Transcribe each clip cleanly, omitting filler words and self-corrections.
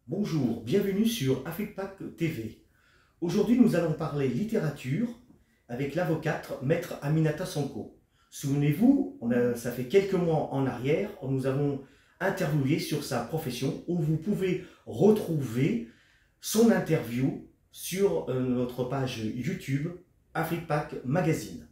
Bonjour, bienvenue sur AfriPac TV. Aujourd'hui, nous allons parler littérature avec l'avocate Maître Aminata Sonko. Souvenez-vous, ça fait quelques mois en arrière, nous avons interviewé sur sa profession où vous pouvez retrouver son interview sur notre page YouTube AfriPac Magazine.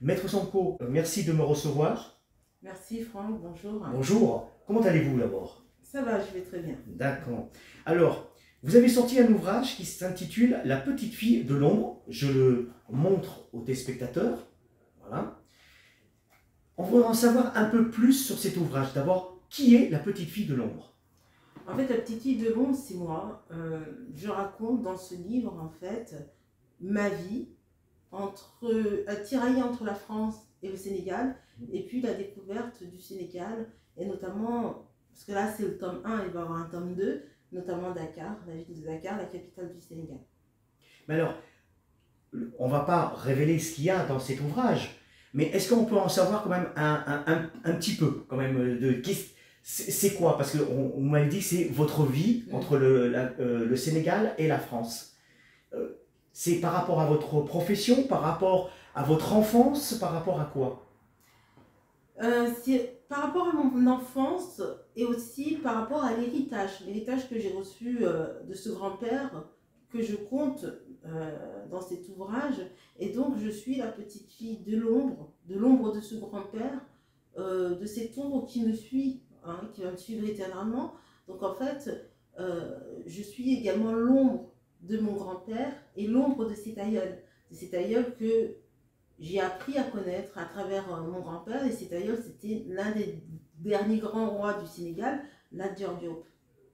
Maître Sonko, merci de me recevoir. Merci Franck, bonjour. Bonjour, comment allez-vous d'abord? Ça va, je vais très bien. D'accord. Alors, vous avez sorti un ouvrage qui s'intitule La petite fille de l'ombre. Je le montre aux téléspectateurs. Voilà. On voudrait en savoir un peu plus sur cet ouvrage. D'abord, qui est la petite fille de l'ombre? En fait, la petite fille de l'ombre, c'est moi. Je raconte dans ce livre, en fait, ma vie tiraillée entre la France et le Sénégal, et puis la découverte du Sénégal, et notamment, parce que là c'est le tome 1, il va y avoir un tome 2, notamment Dakar, la ville de Dakar, la capitale du Sénégal. Mais alors, on ne va pas révéler ce qu'il y a dans cet ouvrage, mais est-ce qu'on peut en savoir quand même un petit peu, quand même, c'est quoi? Parce qu'on m'a dit que c'est votre vie entre le Sénégal et la France. C'est par rapport à votre profession, par rapport à votre enfance, par rapport à quoi? C'est par rapport à mon enfance et aussi par rapport à l'héritage que j'ai reçu de ce grand-père que je compte dans cet ouvrage. Et donc je suis la petite fille de l'ombre de ce grand-père, de cette ombre qui me suit, hein, qui va me suivre éternellement. Donc en fait, je suis également l'ombre de mon grand-père et l'ombre de cet aïeul que j'ai appris à connaître à travers mon grand-père, et cet aïeul, c'était l'un des derniers grands rois du Sénégal, Lat Dior Diop.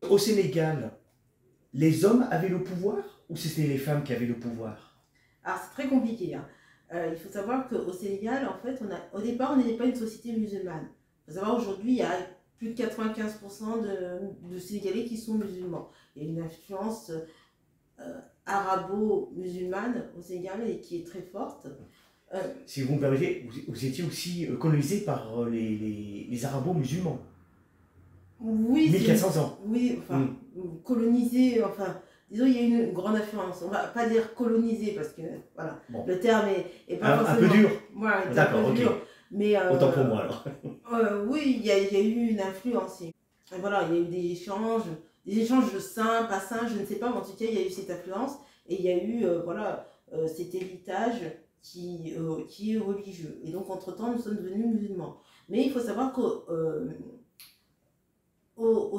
Au Sénégal, les hommes avaient le pouvoir ou c'était les femmes qui avaient le pouvoir? Alors c'est très compliqué, hein. Il faut savoir qu'au Sénégal, en fait, au départ, on n'était pas une société musulmane. Il faut savoir aujourd'hui, il y a plus de 95% de Sénégalais qui sont musulmans. Il y a une influence arabo-musulmane au Sénégal et qui est très forte. Si vous me permettez, vous étiez aussi colonisé par les arabo-musulmans. Oui, 1400 ans. Oui, enfin, colonisé, enfin, disons, il y a une grande influence. On va pas dire colonisé parce que, voilà, bon, le terme est pas forcément... Un peu dur. Ouais, d'accord, ok. Dur, mais, autant pour moi, alors. oui, il y a eu une influence. Et voilà, il y a eu des échanges sains, pas sains, je ne sais pas, mais en tout cas, il y a eu cette influence. Et il y a eu, voilà, cet héritage qui est religieux. Et donc, entre-temps, nous sommes devenus musulmans. Mais il faut savoir qu'au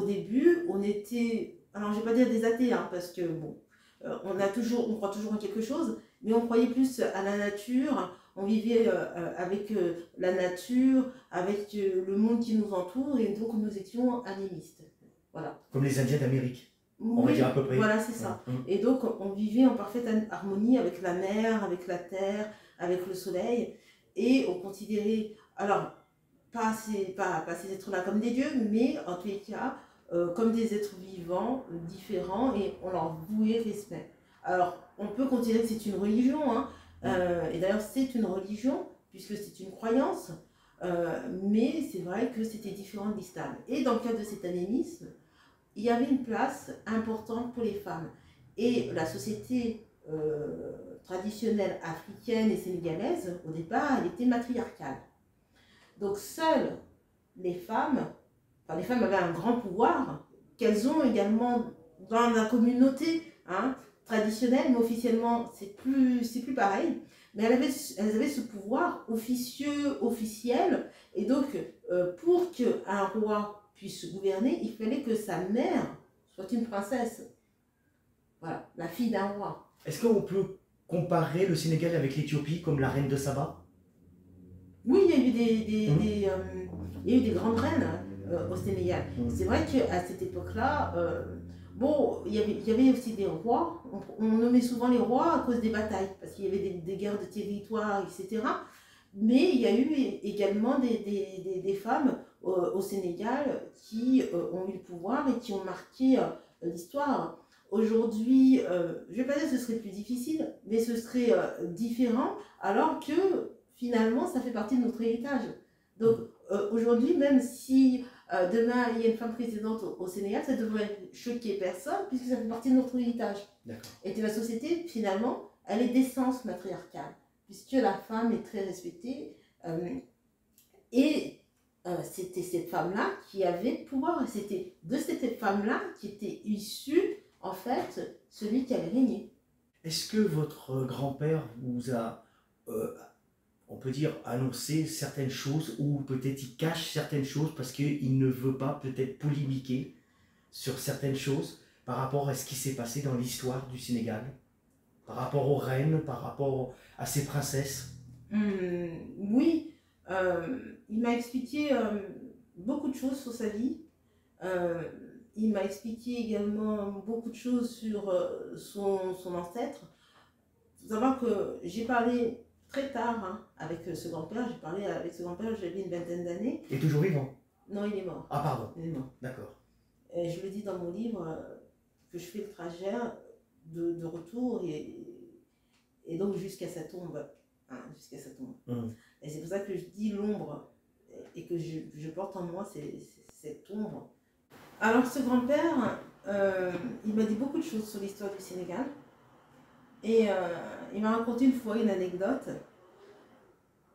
début, on était, alors je ne vais pas dire des athées, hein, parce que bon, on croit toujours en quelque chose, mais on croyait plus à la nature, on vivait avec la nature, avec le monde qui nous entoure, et donc nous étions animistes. Voilà. Comme les Indiens d'Amérique. On va dire à peu près. Voilà, c'est ça. Et donc, on vivait en parfaite harmonie avec la mer, avec la terre, avec le soleil. Et on considérait, alors, pas ces êtres-là comme des dieux, mais en tous les cas, comme des êtres vivants, différents, et on leur vouait respect. Alors, on peut considérer que c'est une religion, hein, et d'ailleurs, c'est une religion, puisque c'est une croyance, mais c'est vrai que c'était différent de l'islam. Et dans le cadre de cet animisme, il y avait une place importante pour les femmes. Et la société traditionnelle africaine et sénégalaise, au départ, elle était matriarcale. Donc seules les femmes avaient un grand pouvoir, qu'elles ont également dans la communauté, hein, traditionnelle, mais officiellement, c'est plus pareil. Mais elles avaient ce pouvoir officieux, officiel, et donc pour qu'un roi puisse gouverner, il fallait que sa mère soit une princesse. Voilà, la fille d'un roi. Est-ce qu'on peut comparer le Sénégal avec l'Éthiopie comme la reine de Saba? Oui, il y a eu des grandes reines au Sénégal. C'est vrai qu'à cette époque-là, bon, il y avait aussi des rois. On nommait souvent les rois à cause des batailles, parce qu'il y avait des guerres de territoire, etc. Mais il y a eu également des femmes au Sénégal qui ont eu le pouvoir et qui ont marqué l'histoire. Aujourd'hui, je ne vais pas dire que ce serait plus difficile, mais ce serait différent, alors que finalement, ça fait partie de notre héritage. Donc aujourd'hui, même si demain il y a une femme présidente au Sénégal, ça devrait choquer personne, puisque ça fait partie de notre héritage. Et que la société, finalement, elle est d'essence matriarcale, puisque la femme est très respectée. Et c'était cette femme-là qui avait le pouvoir, et c'était de cette femme-là qui était issue, en fait, celui qui avait régné. Est-ce que votre grand-père vous a, on peut dire, annoncé certaines choses, ou peut-être il cache certaines choses parce qu'il ne veut pas peut-être polémiquer sur certaines choses par rapport à ce qui s'est passé dans l'histoire du Sénégal, par rapport aux reines, par rapport à ces princesses? Oui, il m'a expliqué beaucoup de choses sur sa vie. Il m'a expliqué également beaucoup de choses sur son ancêtre. Il faut savoir que j'ai parlé très tard avec ce grand-père. J'ai parlé avec ce grand-père, j'avais une vingtaine d'années. Il est toujours vivant? Non, il est mort. Ah, pardon. Il est mort. D'accord. Et je le dis dans mon livre que je fais le trajet de retour et donc jusqu'à sa tombe. Jusqu'à sa tombe. Et c'est pour ça que je dis l'ombre et que je porte en moi cette ombre. Alors ce grand-père, il m'a dit beaucoup de choses sur l'histoire du Sénégal. Et il m'a raconté une fois une anecdote.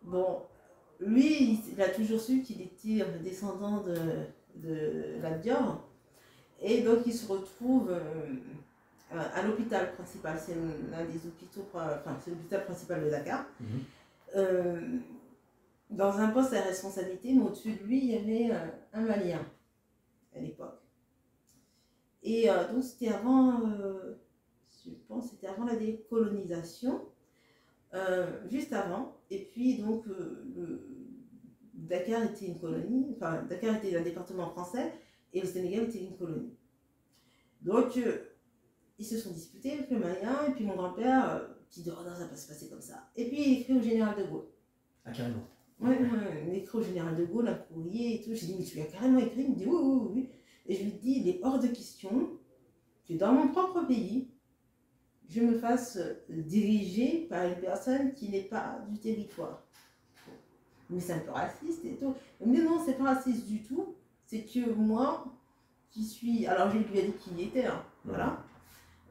Bon, lui, il a toujours su qu'il était descendant de la Dior. Et donc il se retrouve à l'hôpital principal. C'est l'un des hôpitaux, enfin c'est l'hôpital principal de Dakar. Dans un poste à responsabilité, mais au-dessus de lui, il y avait un Malien à l'époque. Et donc c'était avant, je pense, c'était avant la décolonisation, juste avant. Et puis donc Dakar était une colonie, enfin Dakar était un département français et le Sénégal était une colonie. Donc ils se sont disputés avec le Malien et puis mon grand-père qui dit oh non ça va pas se passer comme ça. Et puis il écrit au général de Gaulle. Ah carrément. Ouais, il écrit au général de Gaulle un courrier et tout. J'ai dit mais tu lui as carrément écrit? Il me dit oui. Et je lui dis il est hors de question que dans mon propre pays, je me fasse diriger par une personne qui n'est pas du territoire. Mais c'est un peu raciste et tout. Mais non, c'est pas raciste du tout. C'est que moi, qui suis... Alors, je lui ai dit qui il était, voilà.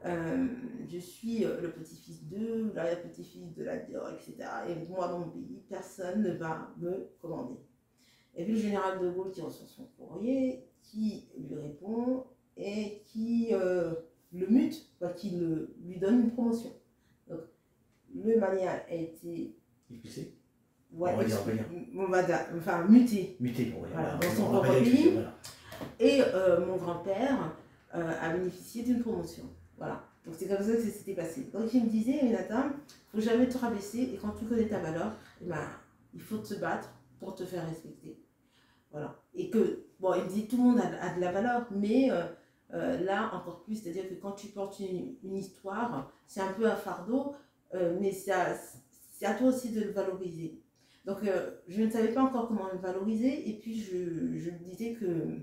Je suis le petit-fils de, l'arrière-petit-fils de la Dior, etc. Et moi, dans mon pays, personne ne va me commander. Et puis le général de Gaulle qui reçoit son courrier, qui lui répond et qui le mute, qui lui donne une promotion. Donc, le Malien a été... Expulsé? Ouais, on va dire. Enfin, muté. Muté, voilà, dans son propre pays. Voilà. Et mon grand-père a bénéficié d'une promotion. Voilà. Donc c'est comme ça que ça s'était passé. Donc il me disait, Nathan, il ne faut jamais te rabaisser et quand tu connais ta valeur, il faut te battre pour te faire respecter. Voilà. Et que, bon, il me dit tout le monde a de la valeur, mais là encore plus, c'est-à-dire que quand tu portes une histoire, c'est un peu un fardeau, mais c'est à toi aussi de le valoriser. Donc je ne savais pas encore comment le valoriser et puis je me disais que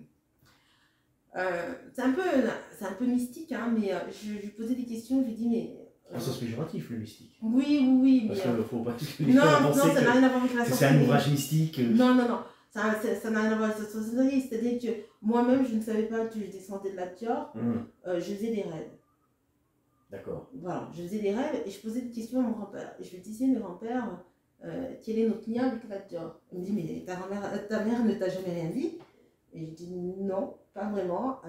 c'est un peu mystique, mais je lui posais des questions, je lui dis mais... En sens péjoratif, le mystique. Oui. Parce qu'il ne faut pas non, ça n'a rien à voir avec la sorcellerie. C'est un ouvrage mystique. Non. Ça n'a rien à voir avec la sorcellerie. C'est-à-dire que moi-même, je ne savais pas que je descendais de la Dior. Je faisais des rêves. D'accord. Voilà, je faisais des rêves et je posais des questions à mon grand-père. Et je lui disais, mais grand-père, quel est notre lien avec la Dior? Il me dit, mais ta mère ne t'a jamais rien dit? Et je dis, non, pas vraiment.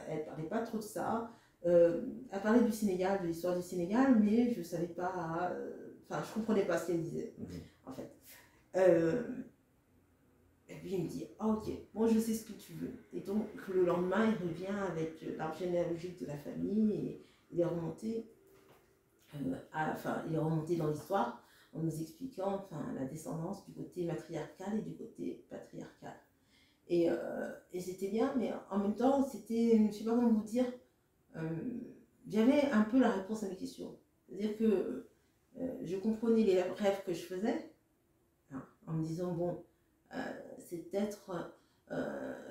Elle ne parlait pas trop de ça. Elle parlait du Sénégal, de l'histoire du Sénégal, mais je ne savais pas... Enfin, je ne comprenais pas ce qu'elle disait, en fait. Et puis il me dit, ah ok, bon je sais ce que tu veux. Et donc le lendemain, il revient avec l'arbre généalogique de la famille et il est remonté, il est remonté dans l'histoire en nous expliquant la descendance du côté matriarcal et du côté patriarcal. Et c'était bien, mais en même temps, c'était, je ne sais pas comment vous dire, j'avais un peu la réponse à mes questions. C'est-à-dire que je comprenais les rêves que je faisais, en me disant, bon, c'est peut-être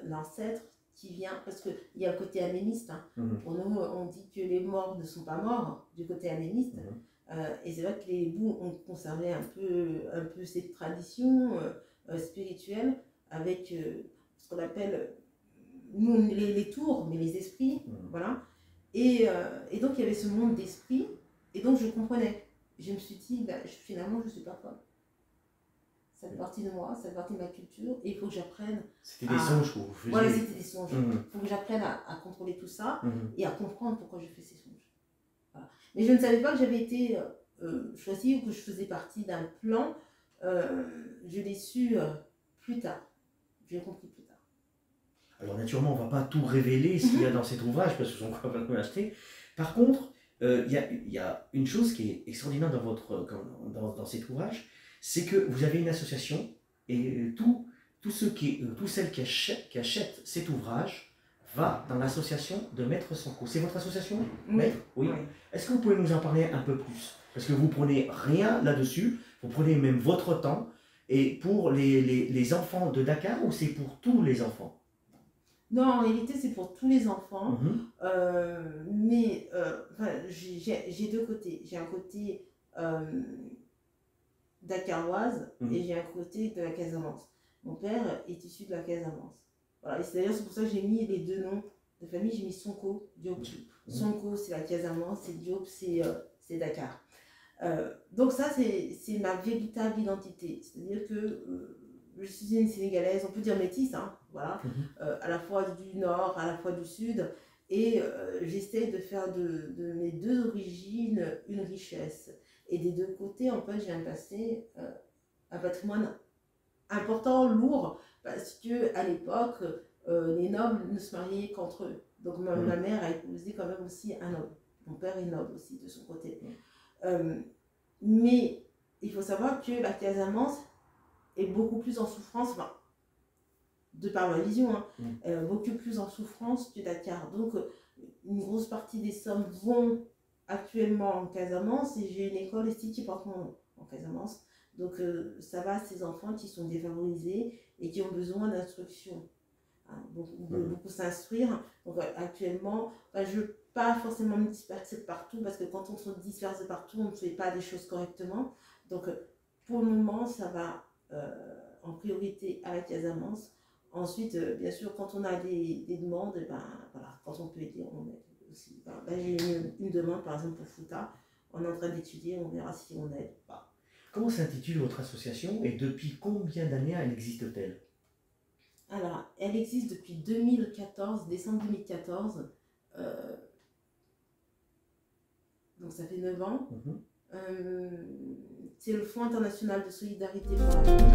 l'ancêtre qui vient, parce qu'il y a le côté animiste. Hein. Pour nous, on dit que les morts ne sont pas morts du côté animiste. Et c'est vrai que les hiboux ont conservé un peu cette tradition spirituelle avec ce qu'on appelle, nous, les tours, mais les esprits. Voilà. Et donc, il y avait ce monde d'esprit. Et donc, je comprenais. Je me suis dit, finalement, je ne suis pas folle. Ça fait partie de moi, ça fait partie de ma culture. Et il faut que j'apprenne. C'était des songes que vous faisiez. Voilà, c'était des songes. Il faut que j'apprenne à contrôler tout ça et à comprendre pourquoi je fais ces songes. Voilà. Mais je ne savais pas que j'avais été choisie ou que je faisais partie d'un plan. Je l'ai su plus tard. Je l'ai compris plus tard. Alors naturellement, on ne va pas tout révéler ce qu'il y a dans cet ouvrage parce que sont complètement achetés. Par contre, il y a une chose qui est extraordinaire dans cet ouvrage, c'est que vous avez une association et tous celles qui achètent cet ouvrage va dans l'association de Maître Sanko. C'est votre association, Maître? Oui. Est-ce que vous pouvez nous en parler un peu plus? Parce que vous prenez rien là-dessus, vous prenez même votre temps. Et pour les enfants de Dakar ou c'est pour tous les enfants? Non, en réalité, c'est pour tous les enfants. Mais j'ai deux côtés. J'ai un côté dakaroise et j'ai un côté de la Casamance. Mon père est issu de la Casamance. Voilà. Et d'ailleurs, c'est pour ça que j'ai mis les deux noms de famille. J'ai mis Sonko, Diop. Sonko, c'est la Casamance, et Diop, c'est Dakar. Donc ça, c'est ma véritable identité. C'est-à-dire que je suis une Sénégalaise, on peut dire métisse, hein, voilà, à la fois du nord, à la fois du sud. Et j'essaie de faire de mes deux origines une richesse. Et des deux côtés, en fait, j'ai un passé, un patrimoine important, lourd, parce qu'à l'époque, les nobles ne se mariaient qu'entre eux. Donc ma mère a épousé quand même aussi un noble. Mon père est noble aussi de son côté. Mais il faut savoir que la Casamance est beaucoup plus en souffrance, enfin, de par ma vision, hein, beaucoup plus en souffrance que Dakar. Donc une grosse partie des sommes vont actuellement en Casamance et j'ai une école ici qui porte mon nom en Casamance. Donc ça va à ces enfants qui sont défavorisés et qui ont besoin d'instruction. Hein, beaucoup s'instruire. Donc actuellement, je ne veux pas forcément me disperser partout parce que quand on se disperse partout, on ne fait pas des choses correctement. Donc pour le moment, ça va en priorité à la Casamance. Ensuite, bien sûr, quand on a des demandes, voilà, quand on peut aider, on aide aussi. Là, j'ai une demande, par exemple, pour Fouta. On est en train d'étudier, on verra si on aide ou pas. Comment s'intitule votre association et depuis combien d'années elle existe-t-elle? Alors, elle existe depuis 2014, décembre 2014. Donc, ça fait 9 ans. C'est le Fonds international de solidarité pour la vie.